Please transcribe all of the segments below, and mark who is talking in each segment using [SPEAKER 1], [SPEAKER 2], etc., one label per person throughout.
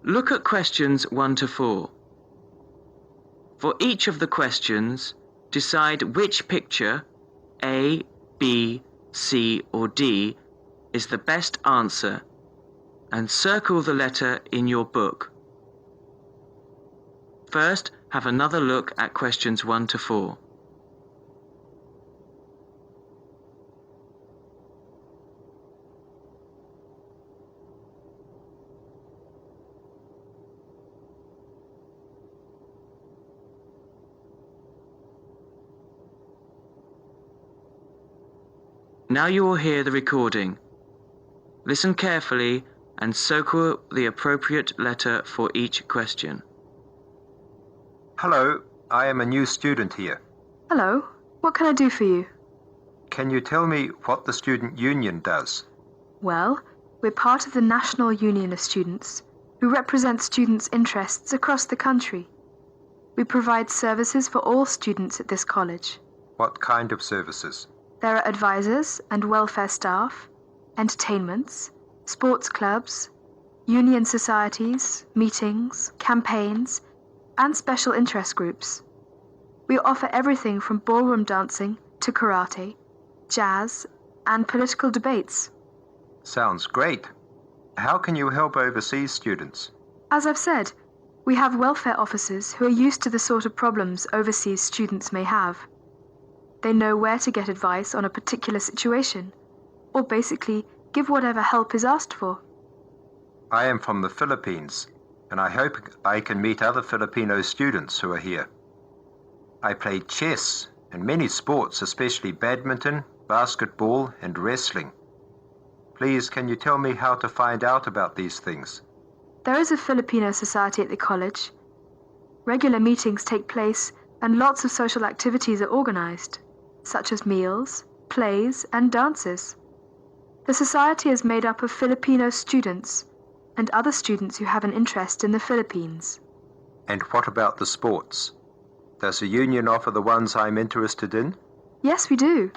[SPEAKER 1] Look at questions 1 to 4. For each of the questions, decide which picture, A, B, C or D, is the best answer and circle the letter in your book. First, have another look at questions 1 to 4. Now you will hear the recording. Listen carefully and circle the appropriate letter for each question.
[SPEAKER 2] Hello, I am a new student here.
[SPEAKER 3] Hello, what can I do for you?
[SPEAKER 2] Can you tell me what the student union does?
[SPEAKER 3] Well, we're part of the National Union of Students, who represent students' interests across the country. We provide services for all students at this college.
[SPEAKER 2] What kind of services?
[SPEAKER 3] There are advisors and welfare staff, entertainments, sports clubs, union societies, meetings, campaigns, and special interest groups. We offer everything from ballroom dancing to karate, jazz, and political debates.
[SPEAKER 2] Sounds great. How can you help overseas students?
[SPEAKER 3] As I've said, we have welfare officers who are used to the sort of problems overseas students may have. They know where to get advice on a particular situation, or basically give whatever help is asked for.
[SPEAKER 2] I am from the Philippines, and I hope I can meet other Filipino students who are here. I play chess and many sports, especially badminton, basketball, and wrestling. Please, can you tell me how to find out about these things?
[SPEAKER 3] There is a Filipino society at the college. Regular meetings take place and lots of social activities are organized, such as meals, plays, and dances. The society is made up of Filipino students and other students who have an interest in the Philippines.
[SPEAKER 2] And what about the sports? Does the union offer the ones I'm interested in?
[SPEAKER 3] Yes, we do.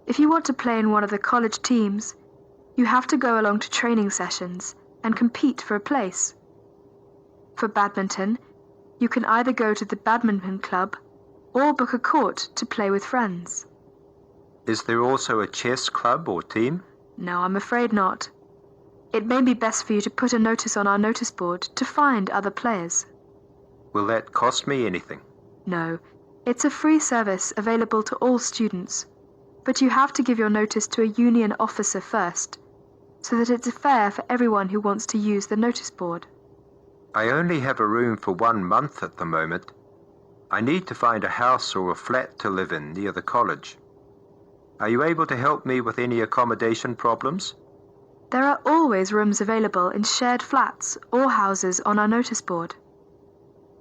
[SPEAKER 3] If you want to play in one of the college teams, you have to go along to training sessions and compete for a place. For badminton, you can either go to the badminton club or book a court to play with friends.
[SPEAKER 2] Is there also a chess club or team?
[SPEAKER 3] No, I'm afraid not. It may be best for you to put a notice on our notice board to find other players.
[SPEAKER 2] Will that cost me anything?
[SPEAKER 3] No, it's a free service available to all students, but you have to give your notice to a union officer first, so that it's fair for everyone who wants to use the notice board.
[SPEAKER 2] I only have a room for 1 month at the moment. I need to find a house or a flat to live in near the college. Are you able to help me with any accommodation problems?
[SPEAKER 3] There are always rooms available in shared flats or houses on our notice board.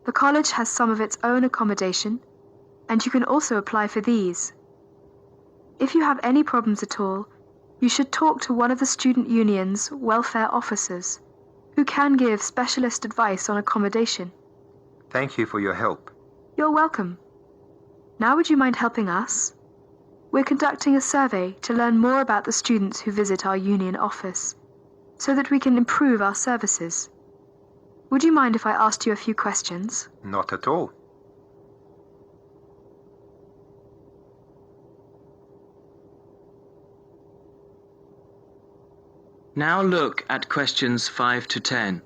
[SPEAKER 3] The college has some of its own accommodation, and you can also apply for these. If you have any problems at all, you should talk to one of the student union's welfare officers, who can give specialist advice on accommodation.
[SPEAKER 2] Thank you for your help.
[SPEAKER 3] You're welcome. Now would you mind helping us? We're conducting a survey to learn more about the students who visit our union office, so that we can improve our services. Would you mind if I asked you a few questions?
[SPEAKER 2] Not at all.
[SPEAKER 1] Now look at questions 5 to 10.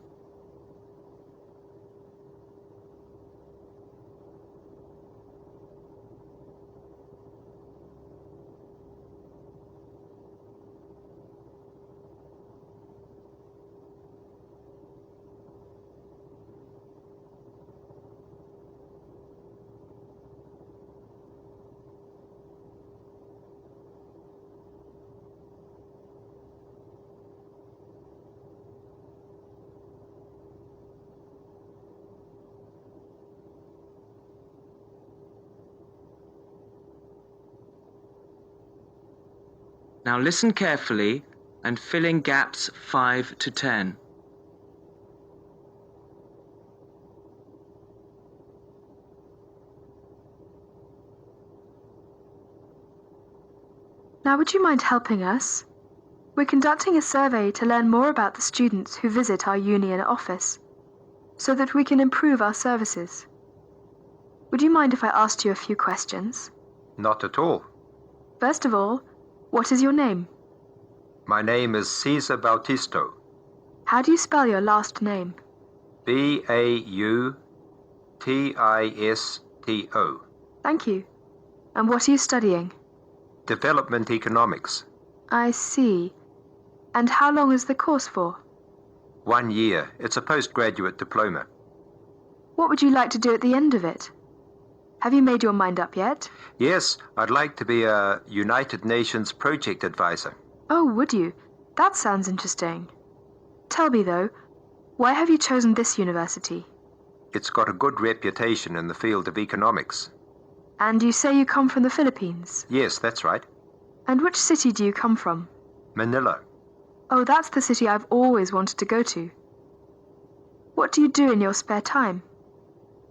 [SPEAKER 1] Now listen carefully and fill in gaps 5 to 10.
[SPEAKER 3] Now would you mind helping us? We're conducting a survey to learn more about the students who visit our union office, so that we can improve our services. Would you mind if I asked you a few questions?
[SPEAKER 2] Not at all.
[SPEAKER 3] First of all, what is your name?
[SPEAKER 2] My name is Cesar Bautisto.
[SPEAKER 3] How do you spell your last name?
[SPEAKER 2] Bautisto.
[SPEAKER 3] Thank you. And what are you studying?
[SPEAKER 2] Development Economics.
[SPEAKER 3] I see. And how long is the course for?
[SPEAKER 2] 1 year. It's a postgraduate diploma.
[SPEAKER 3] What would you like to do at the end of it? Have you made your mind up yet?
[SPEAKER 2] Yes, I'd like to be a United Nations project advisor.
[SPEAKER 3] Oh, would you? That sounds interesting. Tell me, though, why have you chosen this university?
[SPEAKER 2] It's got a good reputation in the field of economics.
[SPEAKER 3] And you say you come from the Philippines?
[SPEAKER 2] Yes, that's right.
[SPEAKER 3] And which city do you come from?
[SPEAKER 2] Manila.
[SPEAKER 3] Oh, that's the city I've always wanted to go to. What do you do in your spare time?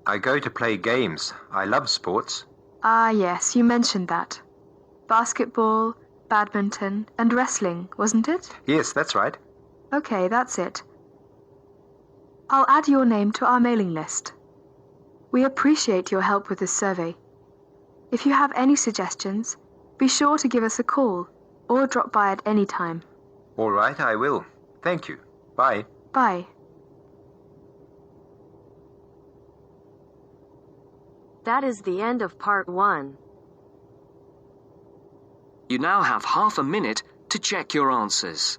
[SPEAKER 2] I go to play games. I love sports.
[SPEAKER 3] Ah, yes, you mentioned that. Basketball, badminton, and wrestling, wasn't it?
[SPEAKER 2] Yes, that's right.
[SPEAKER 3] Okay, that's it. I'll add your name to our mailing list. We appreciate your help with this survey. If you have any suggestions, be sure to give us a call or drop by at any time.
[SPEAKER 2] All right, I will. Thank you. Bye.
[SPEAKER 3] Bye.
[SPEAKER 4] That is the end of part 1.
[SPEAKER 5] You now have half a minute to check your answers.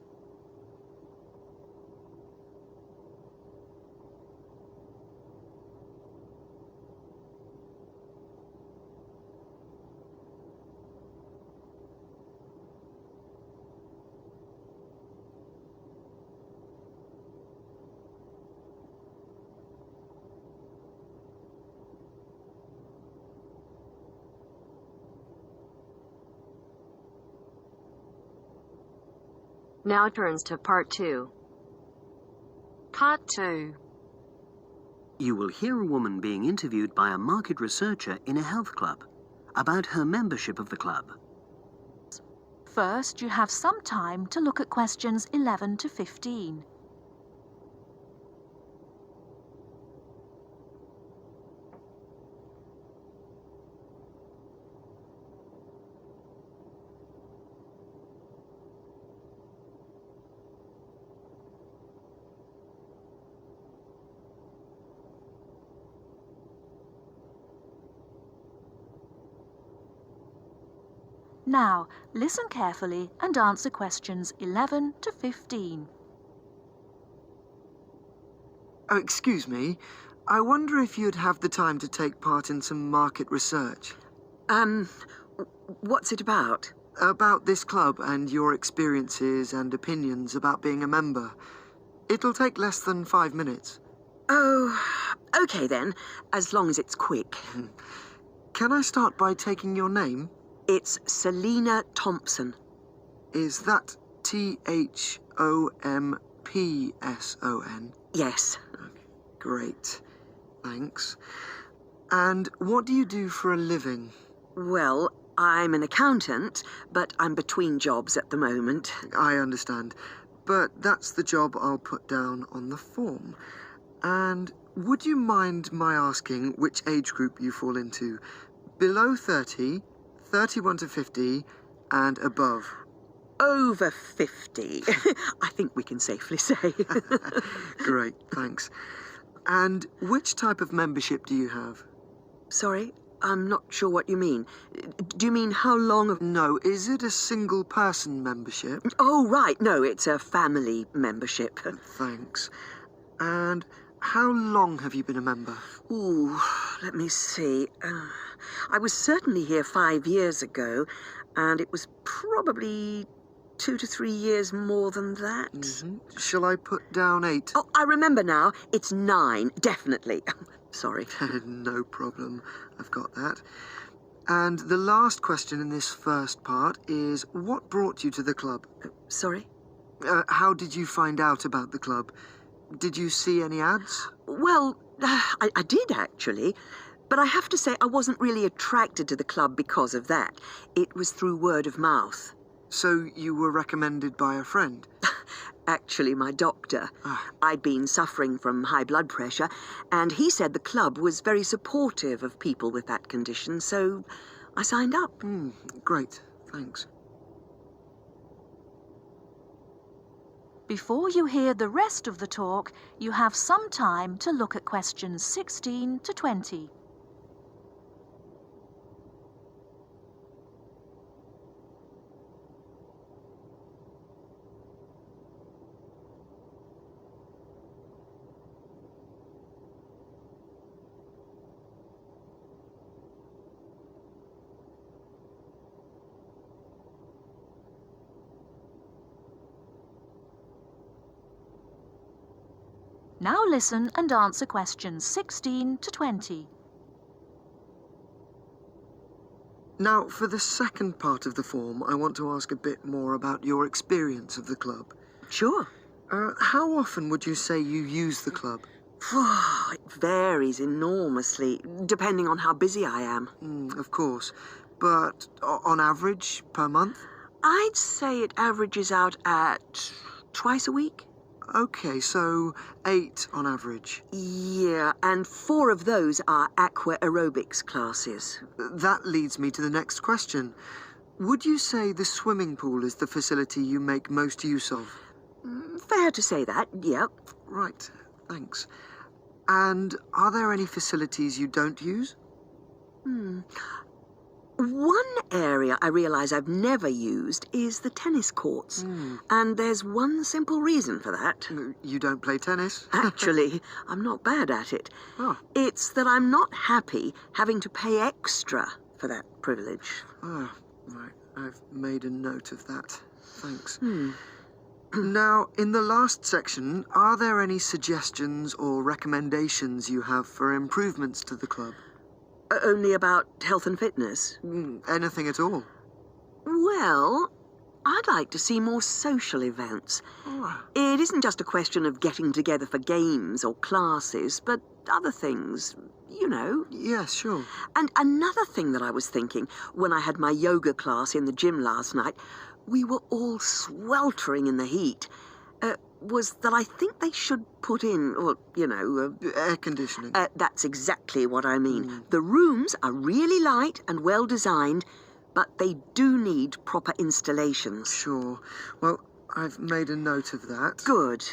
[SPEAKER 4] Now turns to part 2. Part 2.
[SPEAKER 6] You will hear a woman being interviewed by a market researcher in a health club about her membership of the club.
[SPEAKER 7] First, you have some time to look at questions 11 to 15. Now, listen carefully and answer questions 11 to 15.
[SPEAKER 8] Oh, excuse me. I wonder if you'd have the time to take part in some market research.
[SPEAKER 6] What's it about?
[SPEAKER 8] About this club and your experiences and opinions about being a member. It'll take less than 5 minutes.
[SPEAKER 6] Oh, okay then, as long as it's quick.
[SPEAKER 8] Can I start by taking your name?
[SPEAKER 6] It's Selina Thompson.
[SPEAKER 8] Is that Thompson?
[SPEAKER 6] Yes.
[SPEAKER 8] Okay, great. Thanks. And what do you do for a living?
[SPEAKER 6] Well, I'm an accountant, but I'm between jobs at the moment.
[SPEAKER 8] I understand. But that's the job I'll put down on the form. And would you mind my asking which age group you fall into? Below 30, 31 to 50, and above?
[SPEAKER 6] Over 50, I think we can safely say.
[SPEAKER 8] Great, thanks. And which type of membership do you have?
[SPEAKER 6] Sorry, I'm not sure what you mean. Do you mean how long of...
[SPEAKER 8] No, is it a single-person membership?
[SPEAKER 6] Oh, right, no, it's a family membership.
[SPEAKER 8] Thanks. And how long have you been a member?
[SPEAKER 6] Ooh, let me see. I was certainly here 5 years ago, and it was probably 2 to 3 years more than that.
[SPEAKER 8] Mm-hmm. Shall I put down 8?
[SPEAKER 6] Oh, I remember now. It's 9, definitely. Sorry.
[SPEAKER 8] No problem. I've got that. And the last question in this first part is, what brought you to the club?
[SPEAKER 6] Sorry?
[SPEAKER 8] How did you find out about the club? Did you see any ads?
[SPEAKER 6] Well, I did, actually. But I have to say I wasn't really attracted to the club because of that. It was through word of mouth.
[SPEAKER 8] So you were recommended by a friend?
[SPEAKER 6] Actually, my doctor. I'd been suffering from high blood pressure, and he said the club was very supportive of people with that condition, so I signed up.
[SPEAKER 8] Great, thanks.
[SPEAKER 7] Before you hear the rest of the talk, you have some time to look at questions 16 to 20. Now listen and answer questions 16 to 20.
[SPEAKER 8] Now, for the second part of the form, I want to ask a bit more about your experience of the club.
[SPEAKER 6] Sure.
[SPEAKER 8] How often would you say you use the club?
[SPEAKER 6] It varies enormously, depending on how busy I am.
[SPEAKER 8] Of course. But on average, per month?
[SPEAKER 6] I'd say it averages out at twice a week.
[SPEAKER 8] Okay, so 8 on average.
[SPEAKER 6] Yeah, and 4 of those are aqua aerobics classes.
[SPEAKER 8] That leads me to the next question. Would you say the swimming pool is the facility you make most use of?
[SPEAKER 6] Fair to say that, yep.
[SPEAKER 8] Right, thanks. And are there any facilities you don't use?
[SPEAKER 6] One area I realise I've never used is the tennis courts. And there's one simple reason for that.
[SPEAKER 8] You don't play tennis?
[SPEAKER 6] Actually, I'm not bad at it.
[SPEAKER 8] Oh.
[SPEAKER 6] It's that I'm not happy having to pay extra for that privilege.
[SPEAKER 8] Right. I've made a note of that. Thanks. Now, in the last section, are there any suggestions or recommendations you have for improvements to the club?
[SPEAKER 6] Only about health and fitness?
[SPEAKER 8] Anything at all?
[SPEAKER 6] Well, I'd like to see more social events. It isn't just a question of getting together for games or classes, but other things, you know.
[SPEAKER 8] Yes, sure.
[SPEAKER 6] And another thing that I was thinking when I had my yoga class in the gym last night, we were all sweltering in the heat, was that I think they should put in, or, you know...
[SPEAKER 8] air conditioning.
[SPEAKER 6] That's exactly what I mean. The rooms are really light and well designed, but they do need proper installations.
[SPEAKER 8] Sure. Well, I've made a note of that.
[SPEAKER 6] Good.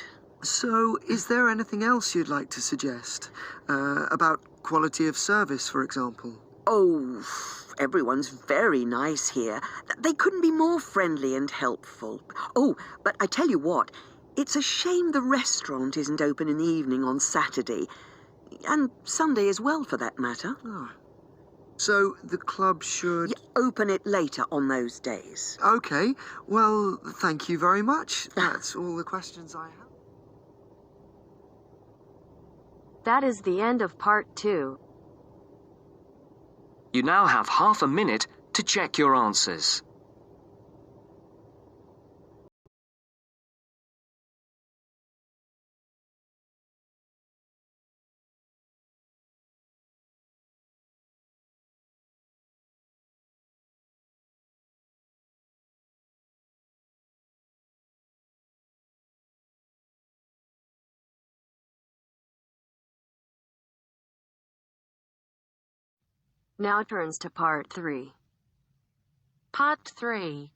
[SPEAKER 8] So, is there anything else you'd like to suggest? About quality of service, for example?
[SPEAKER 6] Oh, everyone's very nice here. They couldn't be more friendly and helpful. Oh, but I tell you what, it's a shame the restaurant isn't open in the evening on Saturday. And Sunday as well, for that matter.
[SPEAKER 8] So, the club should...
[SPEAKER 6] open it later on those days.
[SPEAKER 8] Okay. Well, thank you very much. That's all the questions I have.
[SPEAKER 4] That is the end of part 2.
[SPEAKER 5] You now have half a minute to check your answers.
[SPEAKER 4] Now turns to part 3. Part 3.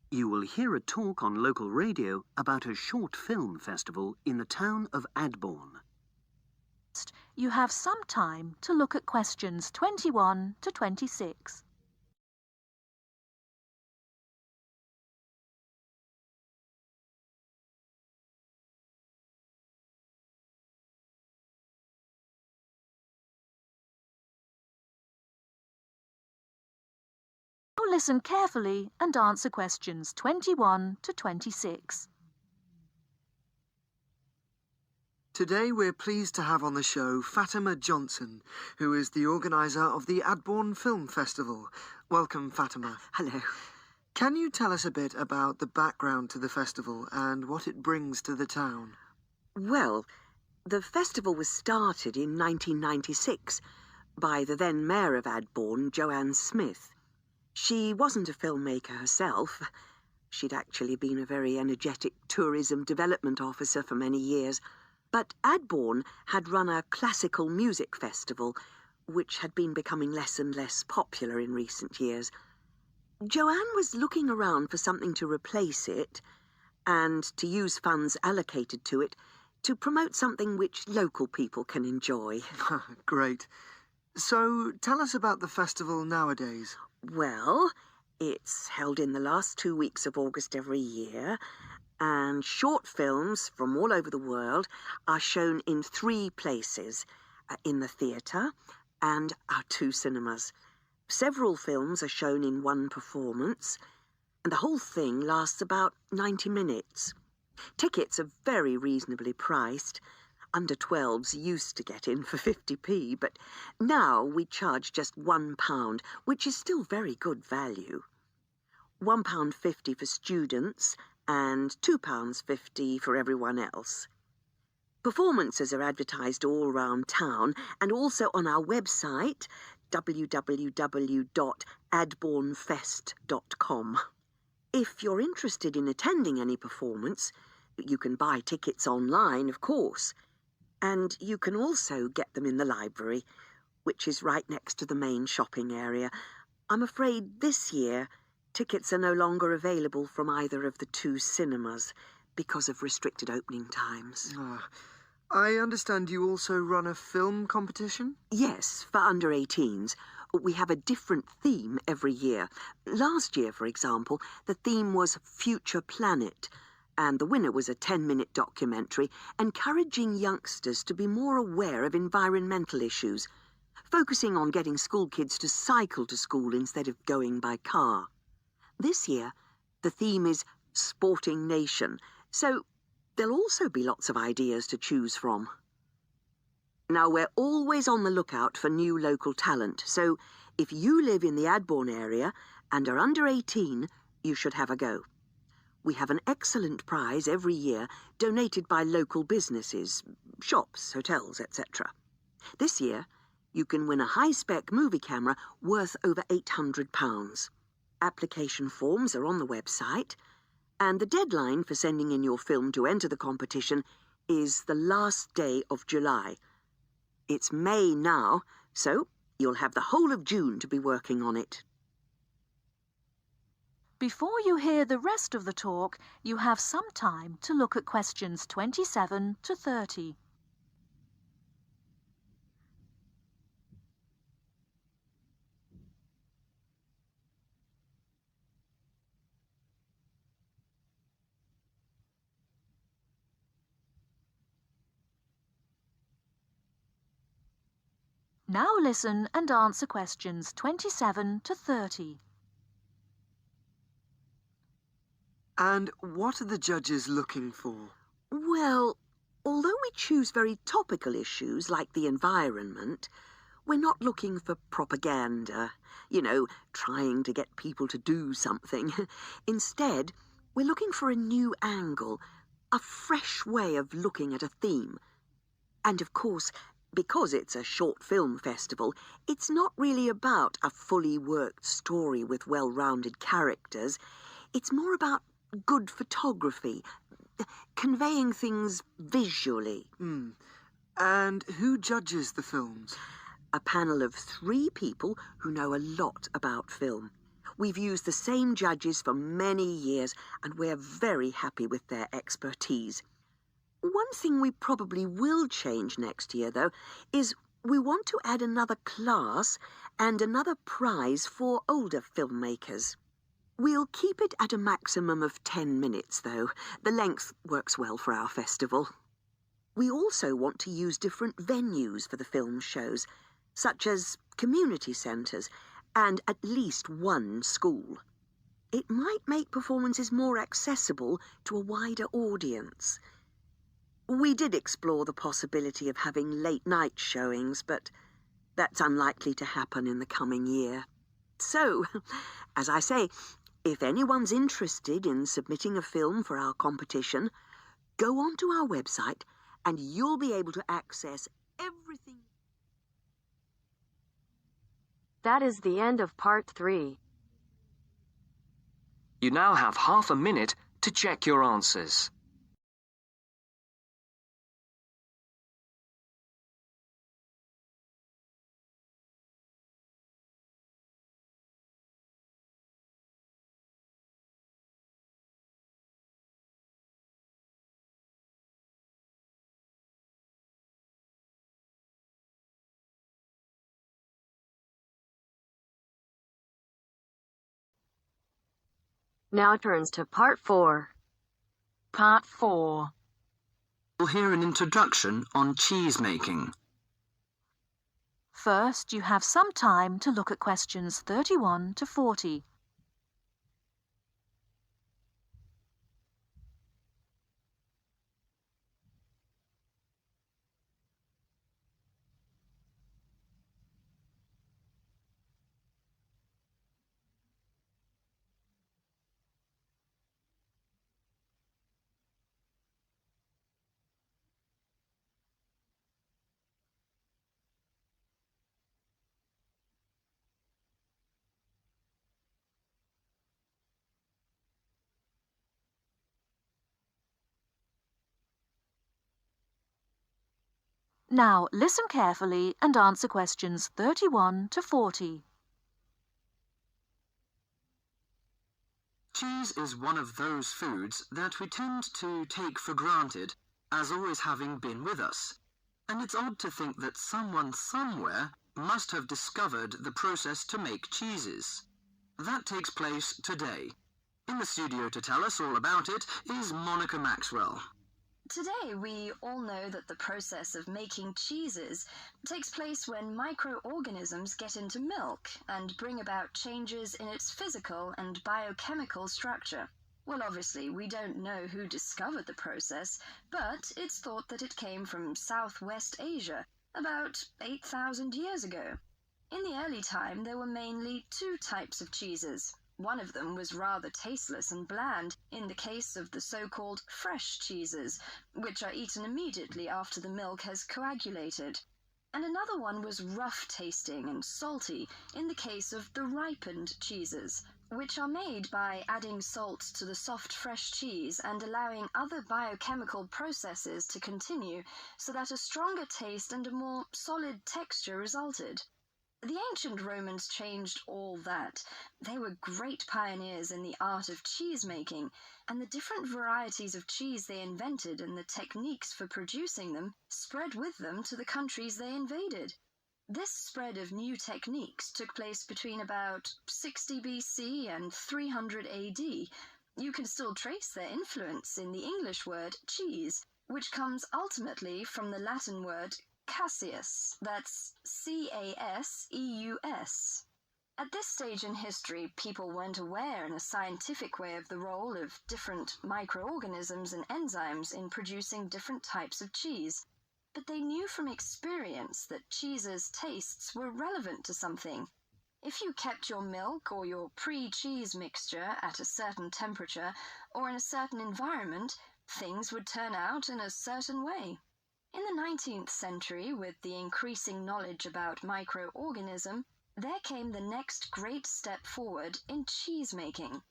[SPEAKER 9] You will hear a talk on local radio about a short film festival in the town of Adbourne.
[SPEAKER 7] You have some time to look at questions 21 to 26. Now listen carefully and answer questions 21 to 26.
[SPEAKER 8] Today we're pleased to have on the show Fatima Johnson, who is the organiser of the Adbourne Film Festival. Welcome, Fatima.
[SPEAKER 6] Hello.
[SPEAKER 8] Can you tell us a bit about the background to the festival and what it brings to the town?
[SPEAKER 6] Well, the festival was started in 1996 by the then Mayor of Adbourne, Joanne Smith. She wasn't a filmmaker herself. She'd actually been a very energetic tourism development officer for many years. But Adbourne had run a classical music festival, which had been becoming less and less popular in recent years. Joanne was looking around for something to replace it, and to use funds allocated to it to promote something which local people can enjoy.
[SPEAKER 8] Great. So, tell us about the festival nowadays.
[SPEAKER 6] Well, it's held in the last 2 weeks of August every year, and short films from all over the world are shown in 3 places, in the theatre and our 2 cinemas. Several films are shown in 1 performance, and the whole thing lasts about 90 minutes. Tickets are very reasonably priced. Under 12s used to get in for 50p, but now we charge just £1, which is still very good value. £1.50 for students and £2.50 for everyone else. Performances are advertised all round town and also on our website, www.adbournefest.com. If you're interested in attending any performance, you can buy tickets online, of course. And you can also get them in the library, which is right next to the main shopping area. I'm afraid this year, tickets are no longer available from either of the 2 cinemas because of restricted opening times.
[SPEAKER 8] I understand you also run a film competition?
[SPEAKER 6] Yes, for under 18s. We have a different theme every year. Last year, for example, the theme was Future Planet, and the winner was a 10-minute documentary encouraging youngsters to be more aware of environmental issues, focusing on getting school kids to cycle to school instead of going by car. This year, the theme is Sporting Nation, so there'll also be lots of ideas to choose from. Now, we're always on the lookout for new local talent, so if you live in the Adbourne area and are under 18, you should have a go. We have an excellent prize every year donated by local businesses, shops, hotels, etc. This year, you can win a high-spec movie camera worth over £800. Application forms are on the website, and the deadline for sending in your film to enter the competition is the last day of July. It's May now, so you'll have the whole of June to be working on it.
[SPEAKER 7] Before you hear the rest of the talk, you have some time to look at questions 27 to 30. Now listen and answer questions 27 to 30.
[SPEAKER 8] And what are the judges looking for?
[SPEAKER 6] Well, although we choose very topical issues like the environment, we're not looking for propaganda, trying to get people to do something. Instead, we're looking for a new angle, a fresh way of looking at a theme. And of course, because it's a short film festival, it's not really about a fully worked story with well-rounded characters. It's more about good photography, conveying things visually.
[SPEAKER 8] And who judges the films?
[SPEAKER 6] A panel of 3 people who know a lot about film. We've used the same judges for many years, and we're very happy with their expertise. One thing we probably will change next year, though, is we want to add another class and another prize for older filmmakers. We'll keep it at a maximum of 10 minutes, though. The length works well for our festival. We also want to use different venues for the film shows, such as community centres and at least 1 school. It might make performances more accessible to a wider audience. We did explore the possibility of having late-night showings, but that's unlikely to happen in the coming year. So, as I say, if anyone's interested in submitting a film for our competition, go onto our website and you'll be able to access everything.
[SPEAKER 4] That is the end of part 3.
[SPEAKER 5] You now have half a minute to check your answers.
[SPEAKER 4] Now turns to Part 4.
[SPEAKER 7] Part 4.
[SPEAKER 5] You'll hear an introduction on cheese making.
[SPEAKER 7] First, you have some time to look at questions 31 to 40. Now, listen carefully and answer questions 31 to 40.
[SPEAKER 5] Cheese is one of those foods that we tend to take for granted as always having been with us. And it's odd to think that someone somewhere must have discovered the process to make cheeses. That takes place today. In the studio to tell us all about it is Monica Maxwell.
[SPEAKER 10] Today, we all know that the process of making cheeses takes place when microorganisms get into milk and bring about changes in its physical and biochemical structure. Well, obviously, we don't know who discovered the process, but it's thought that it came from Southwest Asia about 8,000 years ago. In the early time, there were mainly two types of cheeses. One of them was rather tasteless and bland, in the case of the so-called fresh cheeses, which are eaten immediately after the milk has coagulated. And another one was rough-tasting and salty, in the case of the ripened cheeses, which are made by adding salt to the soft fresh cheese and allowing other biochemical processes to continue so that a stronger taste and a more solid texture resulted. The ancient Romans changed all that. They were great pioneers in the art of cheese making, and the different varieties of cheese they invented and the techniques for producing them spread with them to the countries they invaded. This spread of new techniques took place between about 60 BC and 300 AD. You can still trace their influence in the English word cheese, which comes ultimately from the Latin word Caseus, that's C-A-S-E-U-S. At this stage in history, people weren't aware in a scientific way of the role of different microorganisms and enzymes in producing different types of cheese, but they knew from experience that cheese's tastes were relevant to something. If you kept your milk or your pre-cheese mixture at a certain temperature or in a certain environment, things would turn out in a certain way. In the 19th century, with the increasing knowledge about microorganism, there came the next great step forward in cheese making.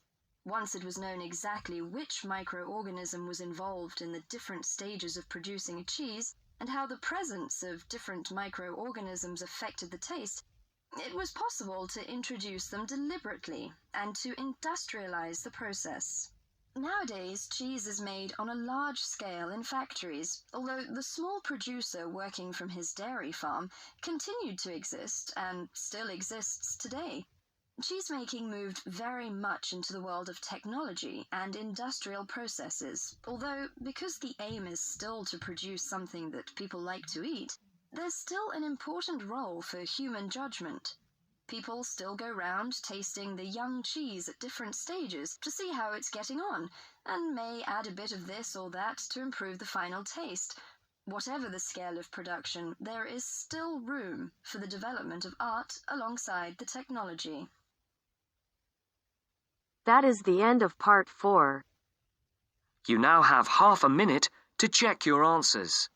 [SPEAKER 10] Once it was known exactly which microorganism was involved in the different stages of producing a cheese, and how the presence of different microorganisms affected the taste, it was possible to introduce them deliberately and to industrialize the process. Nowadays, cheese is made on a large scale in factories, although the small producer working from his dairy farm continued to exist and still exists today. Cheesemaking moved very much into the world of technology and industrial processes, although because the aim is still to produce something that people like to eat, there's still an important role for human judgment. People still go round tasting the young cheese at different stages to see how it's getting on, and may add a bit of this or that to improve the final taste. Whatever the scale of production, there is still room for the development of art alongside the technology.
[SPEAKER 4] That is the end of Part 4.
[SPEAKER 5] You now have half a minute to check your answers.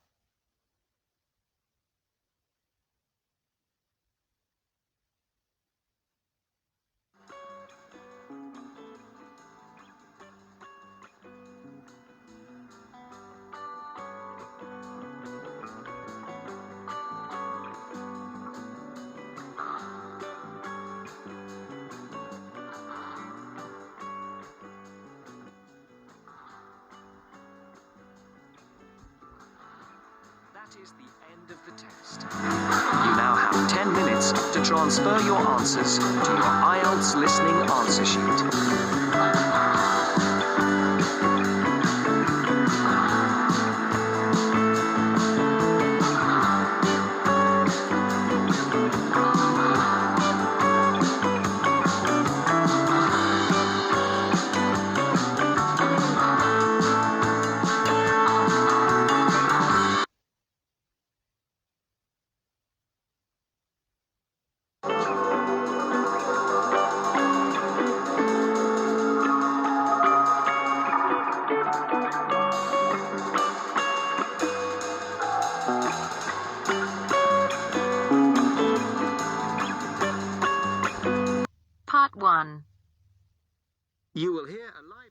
[SPEAKER 1] That is the end of the test. You now have 10 minutes to transfer your answers to your IELTS listening answer sheet.
[SPEAKER 4] Part 1.
[SPEAKER 1] You will hear a live